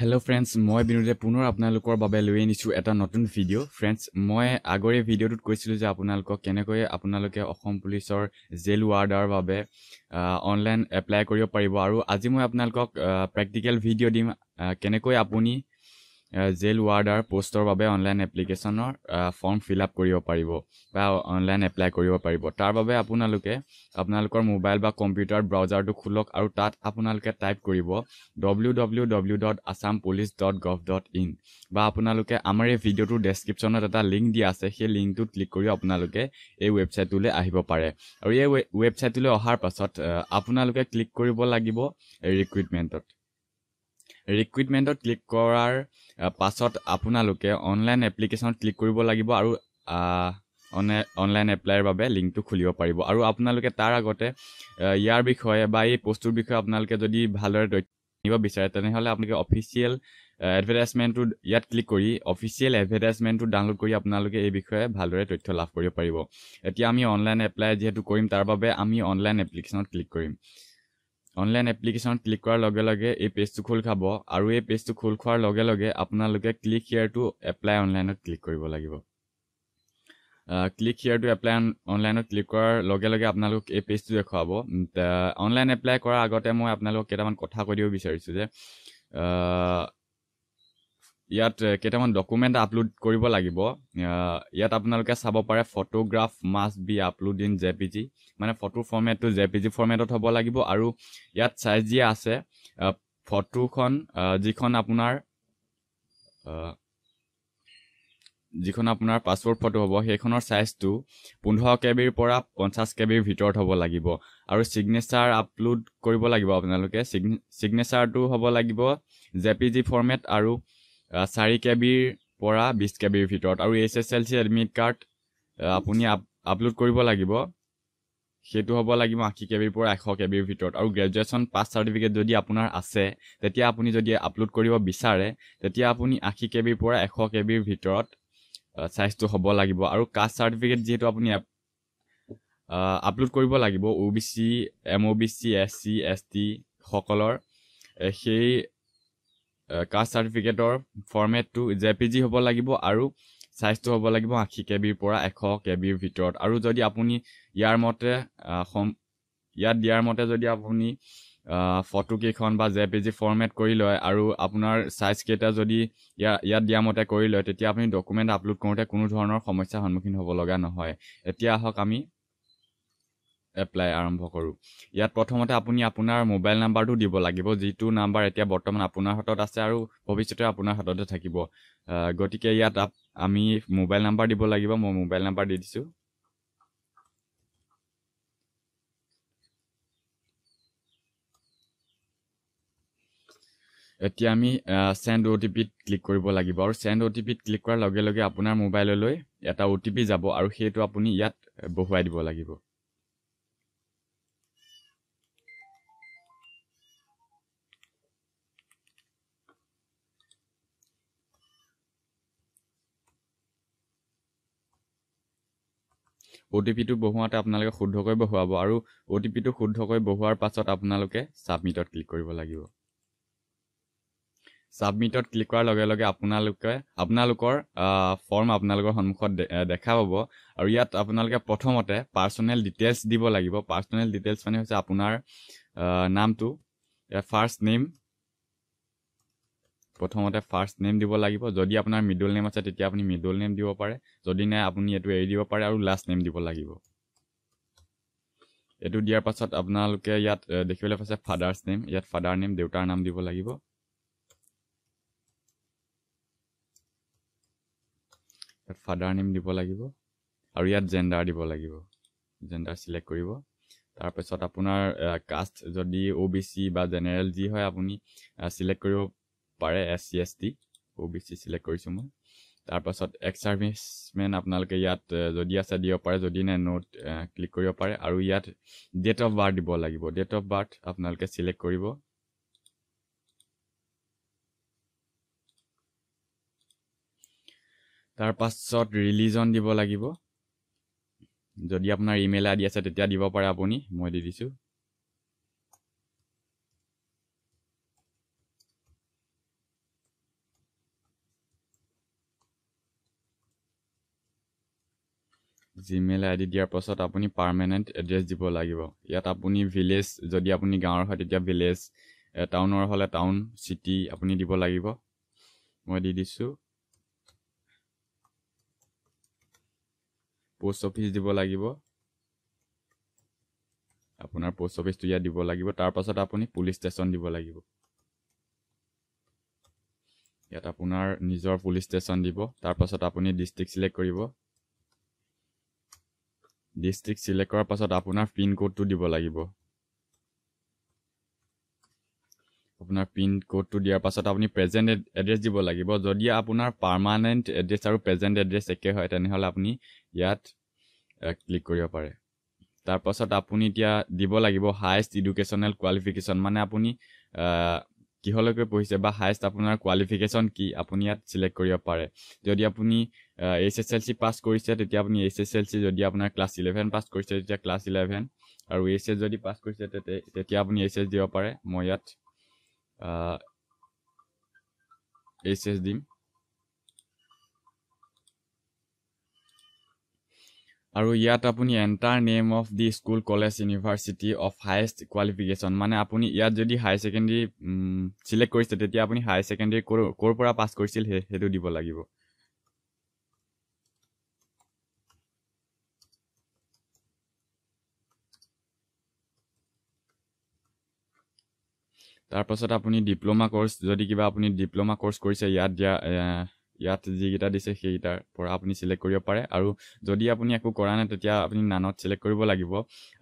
Hello friends, মই বিনোদে পুনৰ আপোনালোকৰ বাবে লৈ আনিছো এটা নতুন ভিডিও। Friends, মই আগৰে ভিডিওটোত কৈছিলো যে আপোনালোকক কেনেকৈ আপোনালোকে অসম পুলিচৰ জেল ৱাৰ্ডাৰ বাবে অনলাইন এপ্লাই কৰিব পাৰিব আৰু আজি মই আপোনালোকক প্ৰেক্টিকেল ভিডিও দিম কেনেকৈ আপুনি জেল ৱাৰ্ডাৰ পোষ্টৰ বাবে অনলাইন এপ্লিকেশনৰ ফৰ্ম ফিল আপ কৰিব পাৰিব বা অনলাইন এপ্লাই কৰিব পাৰিব। তাৰ বাবে আপোনালোকে আপোনালোকৰ মোবাইল বা কম্পিউটাৰ ব্ৰাউজাৰটো খুলক আৰু তাত আপোনালোকে টাইপ কৰিব www.assampolice.gov.in বা আপোনালোকে আমাৰ এই ভিডিওটোৰ ডেসক্ৰিপচনত এটা লিংক দিয়া আছে, সেই লিংকটো ক্লিক কৰি আপোনালোকে এই ৱেবছাইটটোলৈ আহিব পাৰে। আৰু এই ৱেবছাইটটোলৈ অহাৰ পাছত আপোনালোকে ক্লিক কৰিব লাগিব ৰিক্ৰুইটমেন্টত ক্লিক কৰাৰ পাছত আপোনালোকে অনলাইন এপ্লিকেশন ক্লিক কৰিব লাগিব আৰু অনলাইন এপ্লাইৰ বাবে লিংকটো খুলিব পাৰিব। আৰু আপোনালোকে তাৰ আগতে ইয়াৰ বিষয়ে বা এই পোষ্টৰ বিষয়ে আপোনালোকে যদি ভালদৰে তথ্য জানিব বিচাৰে তেনেহলে আপোনালোকে অফিচিয়েল এডভাৰটাইজমেন্টটো ইয়াত ক্লিক কৰি অফিচিয়েল এডভাৰটাইজমেন্টটো ডাউনলোড কৰি আপোনালোকে এই বিষয়ে ভালদৰে তথ্য লাভ কৰিব পাৰিব। এতিয়া আমি অনলাইন এপ্লাই যেহেতু কৰিম তাৰ বাবে আমি অনলাইন এপ্লিকেশনত ক্লিক কৰিম। অনলাইন এপ্লিকেশন ক্লিক কৰাৰ লগে লগে এই পেজটো খোল খাব আৰু এই পেজটো খোল খোৱাৰ লগে লগে আপোনালোকে ক্লিক হিয়াৰ টু এপ্লাই অনলাইনত ক্লিক কৰিব লাগিব। ক্লিক হিয়াৰ টু এপ্লাই অনলাইনত ক্লিক কৰাৰ লগে লগে আপোনালোক এই পেজটো দেখাব। অনলাইন এপ্লাই কৰাৰ আগতে মই আপোনালোকক কেইটামান কথা কৈ দিব বিচাৰিছো যে ইয়াত কেইটামান ডকুমেন্ট আপলোড কৰিব লাগিব। ইয়াত আপোনালোকে চাব পাৰে photograph must B upload in JPG, মানে ফটো ফৰমেটটো জেপিজি ফৰমেটত হ'ব লাগিব আৰু ইয়াত সাইজ দিয়া আছে ফটোখন যিখন আপোনাৰ পাছপোৰ্ট ফটো হ'ব সেইখনৰ সাইজটো 15 কেবিৰ পৰা 50 কেবিৰ ভিতৰত হ'ব লাগিব আৰু সিগনেচাৰ আপলোড কৰিব লাগিব। আপোনালোকে সিগনেচাৰটো হ'ব লাগিব জেপিজি ফৰমেট আৰু 4 কেবিৰ পৰা 20 কেবিৰ ভিতৰত আৰু এছএছএলসি এডমিট কাৰ্ড আপুনি আপলোড কৰিব লাগিব, সেইটো হ'ব লাগিব 80 কেবিৰ পৰা 100 কেবিৰ ভিতৰত আৰু গ্ৰেজুৱেচন পাছ সাৰ্টিফিকেট যদি আপোনাৰ আছে তেতিয়া আপুনি যদি আপলোড কৰিব বিচাৰে তেতিয়া আপুনি 80 কেবিৰ পৰা 100 কেবিৰ ভিতৰত সাইজটো হ'ব লাগিব। আৰু কাষ্ট সাৰ্টিফিকেট যেহেতু আপুনি আপলোড কৰিব লাগিব ওবিসি এমওবিসি এসসি এসটি সকলৰ সেই কাষ্ট সাৰ্টিফিকেটৰ ফৰমেটটো জেপিজি হ'ব লাগিব আৰু সাইজটো হ'ব লাগিব 80 কেবিৰ পৰা 100 কেবিৰ ভিতৰত। আৰু যদি আপুনি ইয়াৰ মতে যদি আপুনি ফটো কেইখন বা জেপিজি ফৰমেট কৰি লয় আৰু আপোনাৰ সাইজ কেইটা যদি ইয়াত দিয়া মতে কৰি লয় তেতিয়া আপুনি ডকুমেন্ট আপলোড কৰোঁতে কোনো ধৰণৰ সমস্যাৰ সন্মুখীন হ'ব লগা নহয়। এতিয়া আহক আমি এপ্লাই আৰম্ভ কৰো। ইয়াত প্ৰথমতে আপুনি আপোনাৰ মোবাইল নাম্বাৰটো দিব লাগিব, যিটো নাম্বাৰ এতিয়া বৰ্তমান আপোনাৰ হাতত আছে আৰু ভৱিষ্যতে আপোনাৰ হাততে থাকিব। গতিকে ইয়াত আমি মোবাইল নাম্বাৰ দিব লাগিব। মই মোবাইল নাম্বাৰ দি দিছো। এতিয়া আমি সেন্ড ওটিপিত ক্লিক কৰিব লাগিব আৰু সেন্ড ওটিপিত ক্লিক কৰাৰ লগে লগে আপোনাৰ মোবাইললৈ এটা ওটিপি যাব আৰু সেইটো আপুনি ইয়াত বহুৱাই দিব লাগিব। ওটিপিটো বহুৱাতে আপোনালোকে শুদ্ধকৈ বহুৱাব আৰু ওটিপিটো শুদ্ধকৈ বহুৱাৰ পাছত আপোনালোকে সাবমিটত ক্লিক কৰিব লাগিব। সাবমিটত ক্লিক কৰাৰ লগে লগে আপোনালোকৰ ফৰ্ম আপোনালোকৰ সন্মুখত দেখা পাব আৰু ইয়াত আপোনালোকে প্ৰথমতে পাৰ্সোনেল ডিটেইলছ দিব লাগিব। পাৰ্সোনেল ডিটেইলছ মানে হৈছে আপোনাৰ নামটো, ফাৰ্ষ্ট নেম, প্ৰথমতে ফাৰ্ষ্ট নেম দিব লাগিব। যদি আপোনাৰ মিডল নেম আছে তেতিয়া আপুনি মিডল নেম দিব পাৰে, যদি নাই আপুনি এটো এৰি দিব পাৰে আৰু লাষ্ট নেম দিব লাগিব। এটো দিয়াৰ পাছত আপোনালোকে ইয়াত দেখিবলৈ পাইছে ফাদাৰ্স নেম, ইয়াত ফাদাৰ নেম দেউতাৰ নাম দিব লাগিব। ফাদাৰ নেম দিব লাগিব আৰু ইয়াত জেন্ডাৰ দিব লাগিব, জেন্ডাৰ সিলেক্ট কৰিব। তাৰ পাছত আপোনাৰ কাষ্ট যদি ওবিসি বা জেনাৰেল যি হয় আপুনি সিলেক্ট কৰিব পাৰে, এসসি এসটি ওবিসি সিলেক্ট কৰিছো মই। তাৰ পাছত এক্স সাৰ্ভিসমেন আপোনালোকে ইয়াত যদি আছে দিব পাৰে, যদি নাই নোট ক্লিক কৰিব পাৰে আৰু ইয়াত ডেট অফ বাৰ্থ দিব লাগিব। ডেট অফ বাৰ্থ আপোনালোকে সিলেক্ট কৰিব। তাৰ পাছত ৰিলিজন দিব লাগিব, যদি আপোনাৰ ইমেইল আইডি আছে তেতিয়া দিব পাৰে আপুনি, মই দি দিছো। জিমেইল আইডি দিয়াৰ পাছত আপুনি পাৰ্মানেণ্ট এড্ৰেছ দিব লাগিব ইয়াত আপুনি ভিলেজ যদি আপুনি গাঁৱৰ হয় তেতিয়া ভিলেজ টাউনৰ হলে টাউন সিটি আপুনি দিব লাগিব মই দি দিছো পোষ্ট অফিচ দিব লাগিব আপোনাৰ পোষ্ট অফিচটো ইয়াত দিব লাগিব তাৰ পাছত আপুনি পুলিচ ষ্টেচন দিব লাগিব ইয়াত আপোনাৰ নিজৰ পুলিচ ষ্টেচন দিব তাৰ পাছত আপুনি ডিস্ট্ৰিক্ট সিলেক্ট কৰিব ডিস্ট্ৰিক্ট সিলেক্ট কৰাৰ পাছত আপোনাৰ পিন কোডটো দিব লাগিব আপোনাৰ পিন কোডটো দিয়াৰ পাছত আপুনি প্ৰেজেন্ট এড্ৰেছ দিব লাগিব যদি আপোনাৰ পাৰ্মানেন্ট এড্ৰেছ আৰু প্ৰেজেন্ট এড্ৰেছ একে হয় তেনেহলে আপুনি ইয়াত ক্লিক কৰিব পাৰে তাৰ পাছত আপুনি এতিয়া দিব লাগিব হাইয়েষ্ট এডুকেশনাল কোৱালিফিকেশন মানে আপুনি কিহলৈকে পঢ়িছে বা হাইয়েষ্ট আপোনাৰ কোৱালিফিকেশন কি আপুনি ইয়াত সিলেক্ট কৰিব পাৰে যদি আপুনি এছএছএলসি পাস কৰিছে তেতিয়া আপুনি এছএছএলসি যদি আপোনাৰ ক্লাছ 11 পাস কৰিছে তেতিয়া ক্লাছ 11 আৰু এছএছ যদি পাস কৰিছে তেতিয়া আপুনি এছএছ দিব পাৰে মই ইয়াত এছএছ দিম আৰু ইয়াত আপুনি enter name of the school college university of highest qualification মানে আপুনি ইয়াত যদি হাই সেকেন্ডাৰী সিলেক্ট কৰিছে তেতিয়া আপুনি হাই সেকেন্ডাৰী কোৰ পৰা পাস কৰিছিল হেতু দিব লাগিব তাৰ পাছত আপুনি ডিপ্লোমা কোৰ্স যদি কিবা আপুনি ডিপ্লোমা কোৰ্স কৰিছে ইয়াত যিগিটা দিছে সেইটাৰ পৰা আপুনি সিলেক্ট কৰিব পাৰে আৰু যদি আপুনি একো কৰা নাই তেতিয়া আপুনি নানত সিলেক্ট কৰিব লাগিব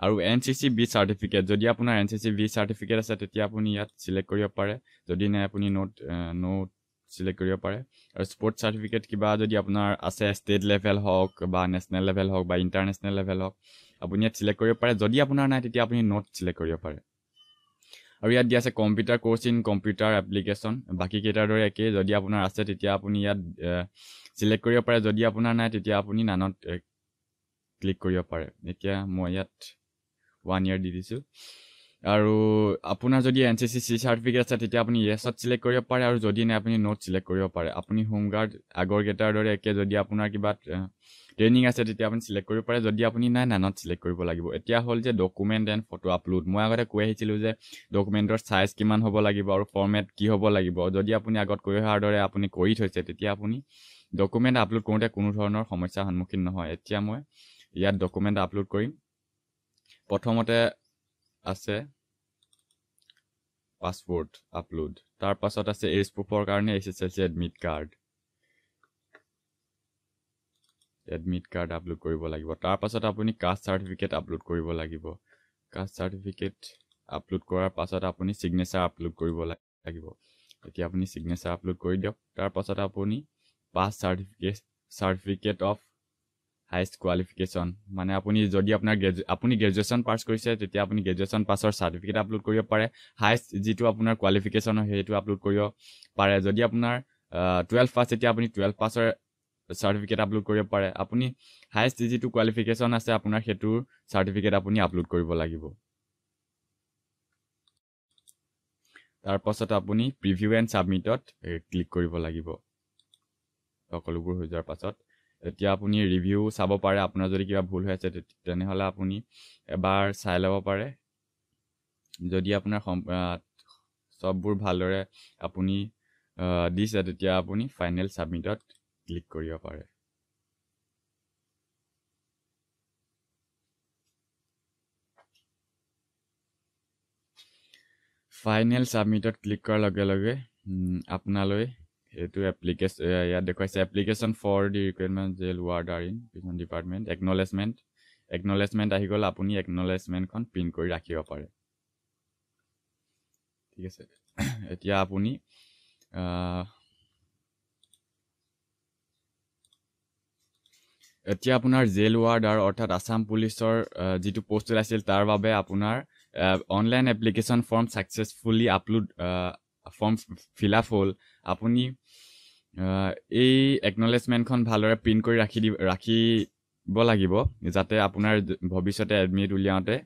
আৰু এনসিসি বি সাৰ্টিফিকেট যদি আপোনাৰ এনসিসি বি সাৰ্টিফিকেট আছে তেতিয়া আপুনি ইয়াত সিলেক্ট কৰিব পাৰে যদি নাই আপুনি নোট সিলেক্ট কৰিব পাৰে আৰু স্পৰ্টছ সাৰ্টিফিকেট কিবা যদি আপোনাৰ আছে ষ্টেট লেভেল হওক বা নেশনেল লেভেল হওক বা ইন্টাৰনেশনেল লেভেল হওক আপুনি ইয়াত সিলেক্ট কৰিব পাৰে যদি আপোনাৰ নাই তেতিয়া আপুনি নোট সিলেক্ট কৰিব পাৰে আৰু ইয়াত দিয়া আছে computer course in computer application বাকি কেইটাৰ দৰে একে যদি আপোনাৰ আছে তেতিয়া আপুনি ইয়াত সিলেক্ট কৰিব পাৰে যদি আপোনাৰ নাই তেতিয়া আপুনি নানত ক্লিক কৰিব পাৰে এতিয়া মই ইয়াত 1 ইয়াৰ দি দিছো আৰু আপোনাৰ যদি এনসিসি সি সাৰ্টিফিকেট আছে তেতিয়া আপুনি ইয়েছত সিলেক্ট কৰিব পাৰে আৰু যদি নাই আপুনি নোট সিলেক্ট কৰিব পাৰে আপুনি হোমগাৰ্ড আগৰ কেইটাৰ দৰে একে যদি আপোনাৰ কিবা ট্ৰেইনিং আছে তেতিয়া আপুনি সিলেক্ট কৰিব পাৰে যদি আপুনি নাই নানত সিলেক্ট কৰিব লাগিব এতিয়া হল যে ডকুমেন্ট এণ্ড ফটো আপলোড মই আগতে কৈ আহিছিলো যে ডকুমেন্টৰ সাইজ কিমান হ'ব লাগিব আৰু ফৰমেট কি হ'ব লাগিব যদি আপুনি আগত কৈ অহাৰ দৰে আপুনি কৰি থৈছে তেতিয়া আপুনি ডকুমেন্ট আপলোড কৰোতে কোনো ধৰণৰ সমস্যাৰ সন্মুখীন নহয় এতিয়া মই ইয়াত ডকুমেন্ট আপলোড কৰিম প্ৰথমতে আছে পাসপোৰ্ট আপলোড তাৰ পাছত আছে এজ প্ৰুফৰ কাৰণে এছএছএলসি এডমিট কাৰ্ড আপলোড কৰিব লাগিব তাৰ পাছত আপুনি কাষ্ট সাৰ্টিফিকেট আপলোড কৰিব লাগিব কাষ্ট সাৰ্টিফিকেট আপলোড কৰাৰ পাছত আপুনি সিগনেচাৰ আপলোড কৰিব লাগিব এতিয়া আপুনি সিগনেচাৰ আপলোড কৰি দিয়ক তাৰ পাছত আপুনি pass certificate of highest qualification মানে আপুনি যদি আপোনাৰ আপুনি গ্ৰেজুৱেচন পাস কৰিছে তেতিয়া আপুনি গ্ৰেজুৱেচন পাছৰ সাৰ্টিফিকেট আপলোড কৰিব পাৰে হাইয়েষ্ট যিটো আপোনাৰ কোৱালিফিকেশন হেতু আপলোড কৰিব পাৰে যদি আপোনাৰ 12 পাস তেতিয়া আপুনি 12 পাছৰ সাৰ্টিফিকেট আপলোড কৰিব পাৰে আপুনি হাইয়েষ্ট যিটো কোৱালিফিকেশন আছে আপোনাৰ হেতুৰ সাৰ্টিফিকেট আপুনি আপলোড কৰিব লাগিব তাৰ পাছত আপুনি প্ৰিভিউ এণ্ড সাবমিটত ক্লিক কৰিব লাগিব সকলোবোৰ হৈ যোৱাৰ পাছত এতিয়া আপুনি ৰিভিউ চাব পাৰে আপোনাৰ যদি কিবা ভুল হৈ আছে তেনেহলে আপুনি এবাৰ চাই ল'ব পাৰে যদি আপোনাৰ সববোৰ ভালদৰে আপুনি দিছে তেতিয়া আপুনি ফাইনেল সাবমিটত ক্লিক কৰিব পাৰে ফাইনেল সাবমিটত ক্লিক কৰাৰ লগে লগে আপোনালৈ এটো এপ্লিকেশন ইয়াত দেখাইছে application for the recruitment jail warder in prison department acknowledgement আহি গল আপুনি একনলেজমেন্টখন প্ৰিন্ট কৰি ৰাখিব পাৰে ঠিক আছে এতিয়া আপুনি এতিয়া আপোনাৰ জেল ৱাৰ্ডাৰ অৰ্থাৎ আসাম পুলিচৰ যিটো পোষ্ট আছিল তাৰ বাবে আপোনাৰ online application form successfully upload form fill up হল আপুনি এই একনলেজমেন্টখন ভালদৰে প্ৰিন্ট কৰি ৰাখিব লাগিব যাতে আপোনাৰ ভৱিষ্যতে এডমিট উলিয়াওতে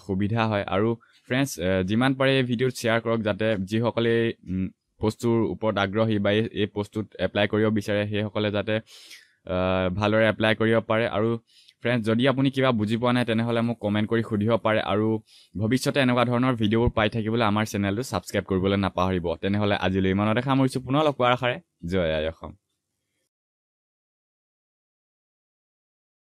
সুবিধা হয় আৰু ফ্ৰেন্ডছ যিমান পাৰে এই ভিডিঅ'ত শেয়াৰ কৰক যাতে যিসকলে পোষ্টৰ ওপৰত আগ্ৰহী বা এই পোষ্টত এপ্লাই কৰিব বিচাৰে সেই সকলে যাতে ভালদৰে এপ্লাই কৰিব পাৰে আৰু ফ্ৰেণ্ডছ যদি আপুনি কিবা বুজি পোৱা নাই তেনেহ'লে মোক কমেণ্ট কৰি সুধিব পাৰে আৰু ভৱিষ্যতে এনেকুৱা ধৰণৰ ভিডিঅ'বোৰ পাই থাকিবলৈ আমাৰ চেনেলটো ছাবস্ক্ৰাইব কৰিবলৈ নাপাহৰিব তেনেহ'লে আজিলৈ ইমানতে সামৰিছোঁ পুনৰ লগ পোৱাৰ আশাৰে জয় আই অসম